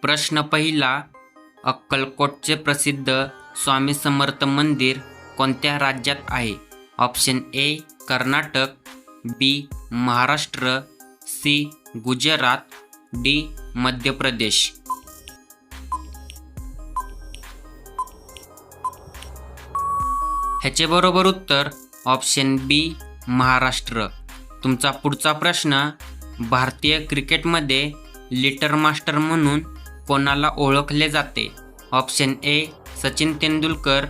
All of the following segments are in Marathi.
प्रश्न पहिला. अक्कलकोटचे प्रसिद्ध स्वामी समर्थ मंदिर कोणत्या राज्यात आहे? Option A Karnataka, B Maharashtra, C Gujarat, D Madhya Pradesh. ह्याचे बरोबर उत्तर ऑप्शन बी महाराष्ट्र. तुमचा पुढचा प्रश्न. भारतीय क्रिकेटमध्ये लिटर मास्टर म्हणून कोणाला ओळखले जाते? Option A Sachin Tendulkar,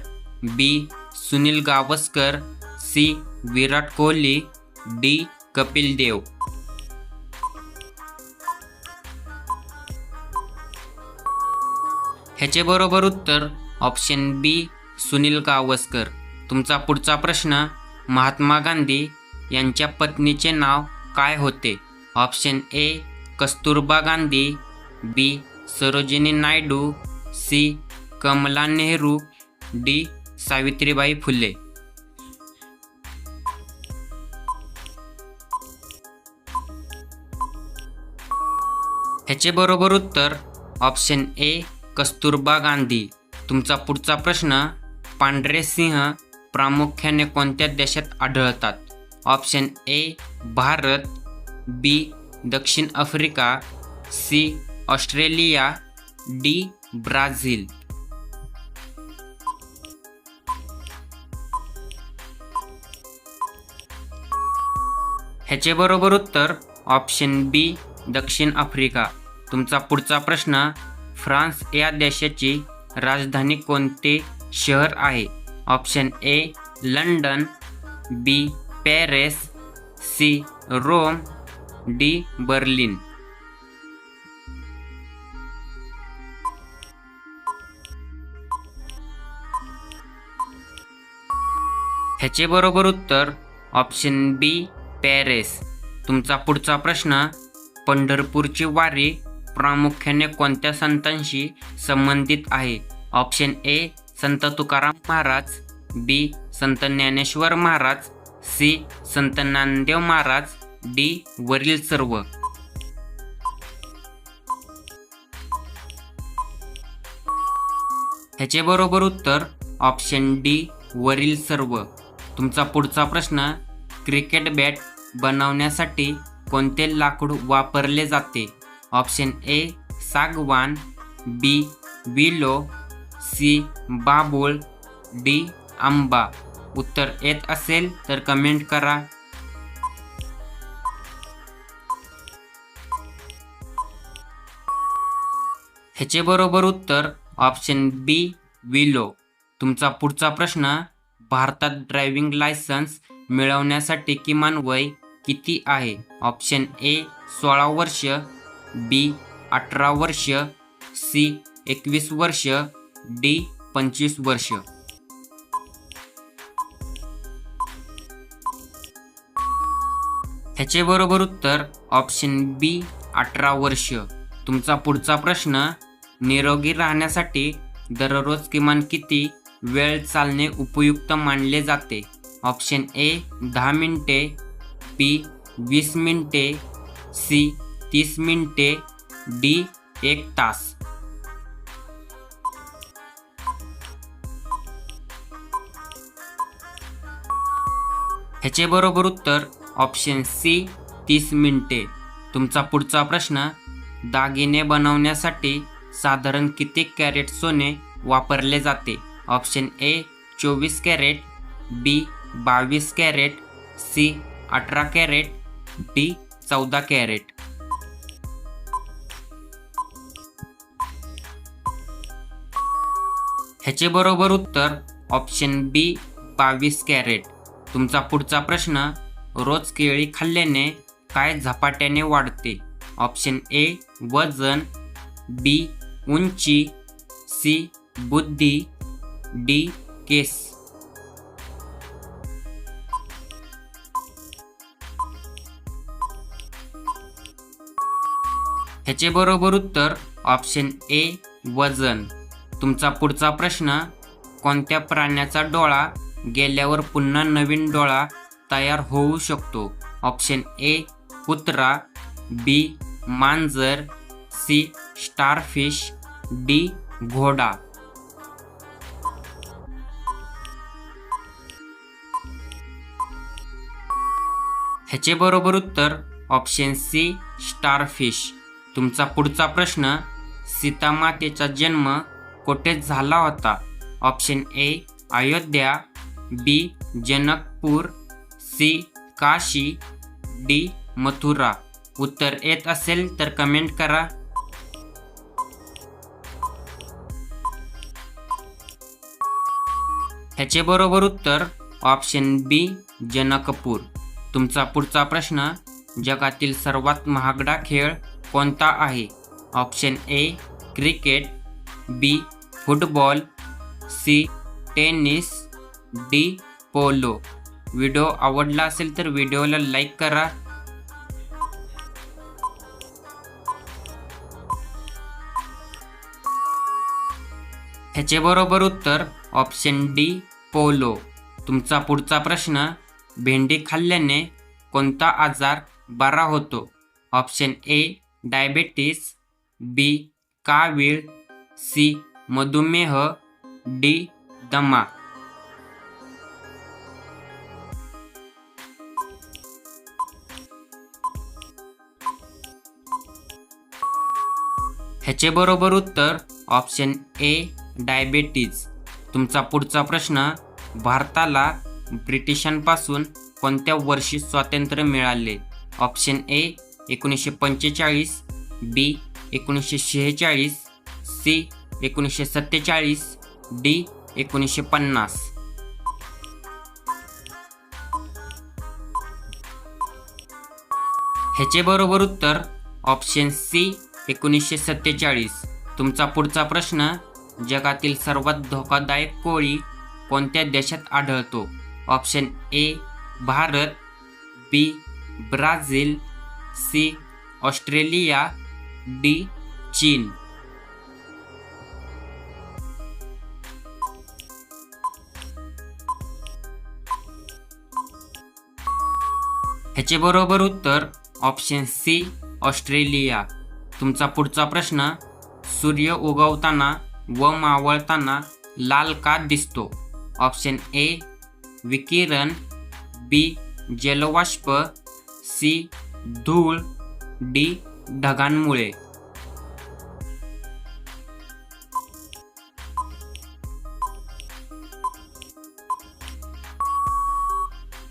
B Sunil Gavaskar, C Virat Kohli, D Kapil Dev. ह्याचे बरोबर उत्तर ऑप्शन बी सुनील गावस्कर. तुमचा पुढचा प्रश्न. महात्मा गांधी यांच्या पत्नीचे नाव काय होते? Option A Kasturba Gandhi, B Sarojini Naidu, C Kamala Nehru, D Savitribai Phule. ह्याचे बरोबर उत्तर ऑप्शन ए कस्तुरबा गांधी. तुमचा पुढचा प्रश्न. पांढरे सिंह प्रामुख्याने कोणत्या देशात आढळतात? ऑप्शन ए भारत, बी दक्षिण Africa, C Australia, D Brazil. ह्याचे बरोबर उत्तर ऑप्शन बी दक्षिण आफ्रिका. तुमचा पुढचा प्रश्न. फ्रान्स या देशाची राजधानी कोणते शहर आहे? Option A London, B Paris, C Rome, D Berlin. ह्याचे बरोबर उत्तर ऑप्शन बी पॅरिस. तुमचा पुढचा प्रश्न. पंढरपूरची वारी प्रामुख्याने कोणत्या संतांशी संबंधित आहे? ऑप्शन ए संत तुकाराम महाराज, बी संत ज्ञानेश्वर महाराज, सी संत नामदेव महाराज, डी वरील सर्व. ह्याचे बरोबर उत्तर ऑप्शन डी वरील सर्व. तुमचा पुढचा प्रश्न. क्रिकेट बॅट बनवण्यासाठी कोणते लाकूड वापरले जाते? ऑप्शन ए सागवान, बी विलो, सी बाभूळ, डी आंबा. उत्तर येत असेल तर कमेंट करा. ह्याचे बरोबर उत्तर ऑप्शन बी विलो. तुमचा पुढचा प्रश्न. भारतात ड्रायव्हिंग लायसन्स मिळवण्यासाठी किमान वय किती आहे? ऑप्शन ए 16 वर्ष, बी 18 वर्ष, सी 21 वर्ष, डी 25 वर्ष. ह्याचे बरोबर उत्तर ऑप्शन बी 18 वर्ष. तुमचा पुढचा प्रश्न. निरोगी राहण्यासाठी दररोज किमान किती वेळ चालणे उपयुक्त मानले जाते? ऑप्शन ए 10 मिनिटे, बी 20 मिनिटे, सी 30 मिनिटे, डी 1 तास. ह्याचे बरोबर उत्तर ऑप्शन सी 30 मिनिटे. तुमचा पुढचा प्रश्न. दागिने बनवण्यासाठी साधारण किती कॅरेट सोने वापरले जाते? Option A 24 carat, B 22 carat, C 18 carat, D 14 carat. ह्याचे बरोबर उत्तर ऑप्शन बी 22 कॅरेट. तुमचा पुढचा प्रश्न. रोज केळी खाल्ल्याने काय झपाट्याने वाढते? ऑप्शन ए वजन, बी उंची, सी बुद्धी, डी केस. ह्याचे बरोबर उत्तर ऑप्शन ए वजन. तुमचा पुढचा प्रश्न. कोणत्या प्राण्याचा डोळा गेल्यावर पुन्हा नवीन डोळा तयार होऊ शकतो? ऑप्शन ए कुत्रा, बी मांजर, सी स्टारफिश, डी घोडा. ह्याचे बरोबर उत्तर ऑप्शन सी स्टारफिश. तुमचा पुढचा प्रश्न, सीतामातेचा जन्म कोठे झाला होता? Option A Ayodhya, B Janakpur, C Kashi, D Mathura. उत्तर येत असेल तर कमेंट करा. ह्याचे बरोबर उत्तर ऑप्शन बी जनकपूर. तुमचा पुढचा प्रश्न, जगातील सर्वात महागडा खेळ कोणता आहे? Option A cricket, B football, C tennis, D polo. Video आवडला असेल तर व्हिडिओला लाईक करा. ह्याचे बरोबर उत्तर ऑप्शन डी पोलो. तुमचा पुढचा प्रश्न, भेंडी खाल्ल्याने कोणता आजार बरा होतो? ऑप्शन ए डायबेटीस, बी कावीळ, सी मधुमेह, डी दमा. ह्याचे बरोबर उत्तर ऑप्शन ए डायबेटीज. तुमचा पुढचा प्रश्न, भारताला ब्रिटिशांपासून कोणत्या वर्षी स्वातंत्र्य मिळाले? Option A 1945, B 1946, C 1947, D 1950. ह्याचे बरोबर उत्तर ऑप्शन सी 1947. तुमचा पुढचा प्रश्न, जगातील सर्वात धोकादायक कोळी कोणत्या देशात आढळतो? Option A Bharat, B Brazil, C Australia, D चीन. ह्याचे बरोबर उत्तर ऑप्शन सी ऑस्ट्रेलिया. तुमचा पुढचा प्रश्न, सूर्य उगवताना व मावळताना लाल का दिसतो? ऑप्शन ए विकिरण, बी जलवाष्प, सी धूळ, डी ढगांमुळे.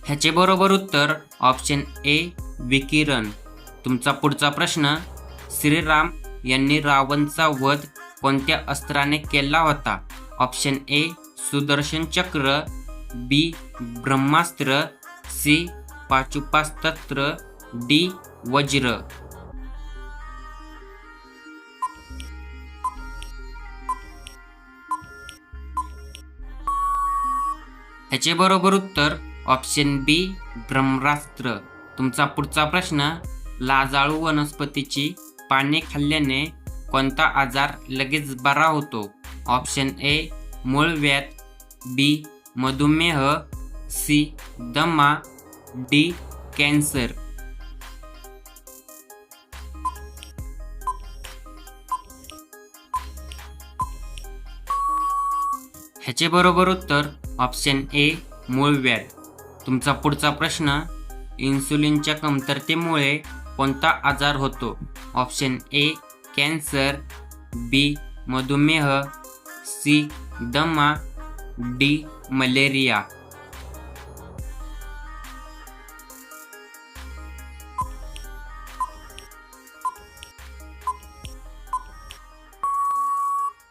ह्याचे बरोबर उत्तर ऑप्शन ए विकिरण. तुमचा पुढचा प्रश्न, श्रीराम यांनी रावणचा वध कोणत्या अस्त्राने केला होता? ऑप्शन ए सुदर्शन चक्र, बी ब्रह्मास्त्र, सी पाशुपतास्त्र, डी वज्र. ह्याचे बरोबर उत्तर ऑप्शन बी ब्रह्मास्त्र. तुमचा पुढचा प्रश्न, लाजाळू वनस्पतीची पाने खाल्ल्याने कोणता आजार लगेच बरा होतो? ऑप्शन ए मूळव्याध, बी मधुमेह, सी दमा, डी कॅन्सर. ह्याचे बरोबर उत्तर ऑप्शन ए मूळव्याध. तुमचा पुढचा प्रश्न, इन्सुलिनच्या कमतरतेमुळे कोणता आजार होतो? ऑप्शन ए कॅन्सर, बी मधुमेह, सी दमा, डी मलेरिया.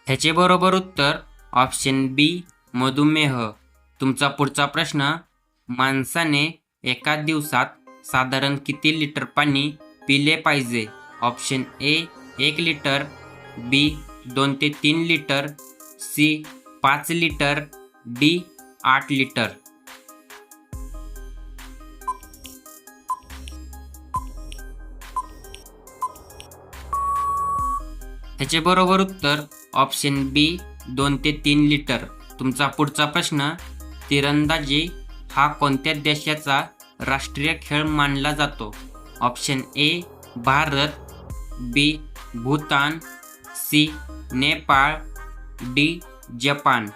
ह्याचे बरोबर उत्तर ऑप्शन बी मधुमेह. तुमचा पुढचा प्रश्न, माणसाने एका दिवसात साधारण किती लिटर पाणी पिले पाहिजे? ऑप्शन ए 1 लिटर, बी 2 ते 3 litre, C 5 litre, D 8 litre. ह्याचे बरोबर उत्तर ऑप्शन बी 2 ते 3 लिटर. तुमचा पुढचा प्रश्न, तिरंदाजी हा कोणत्या देशाचा राष्ट्रीय खेळ मानला जातो? Option A Bharat, B Bhutan, C Nepal, D Japan.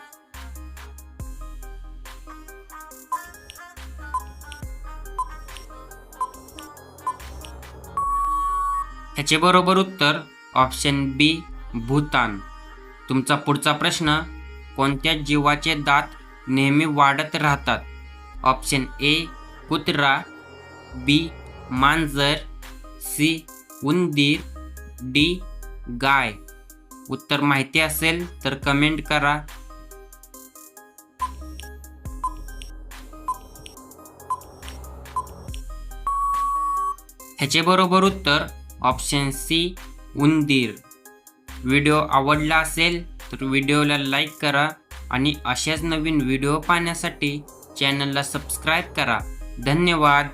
ह्याचे बरोबर उत्तर ऑप्शन बी भूतान. तुमचा पुढचा प्रश्न, कोणत्या जीवाचे दात नेहमी वाढत राहतात? ऑप्शन ए कुत्रा, बी मांजर, सी उंदीर, डी गाय. उत्तर माहिती असेल तर कमेंट करा. ह्याचे बरोबर उत्तर ऑप्शन सी उंदीर. व्हिडिओ आवडला असेल तर व्हिडिओला लाईक करा आणि अशाच नवीन व्हिडिओ पाहण्यासाठी चॅनलला सबस्क्राईब करा. धन्यवाद.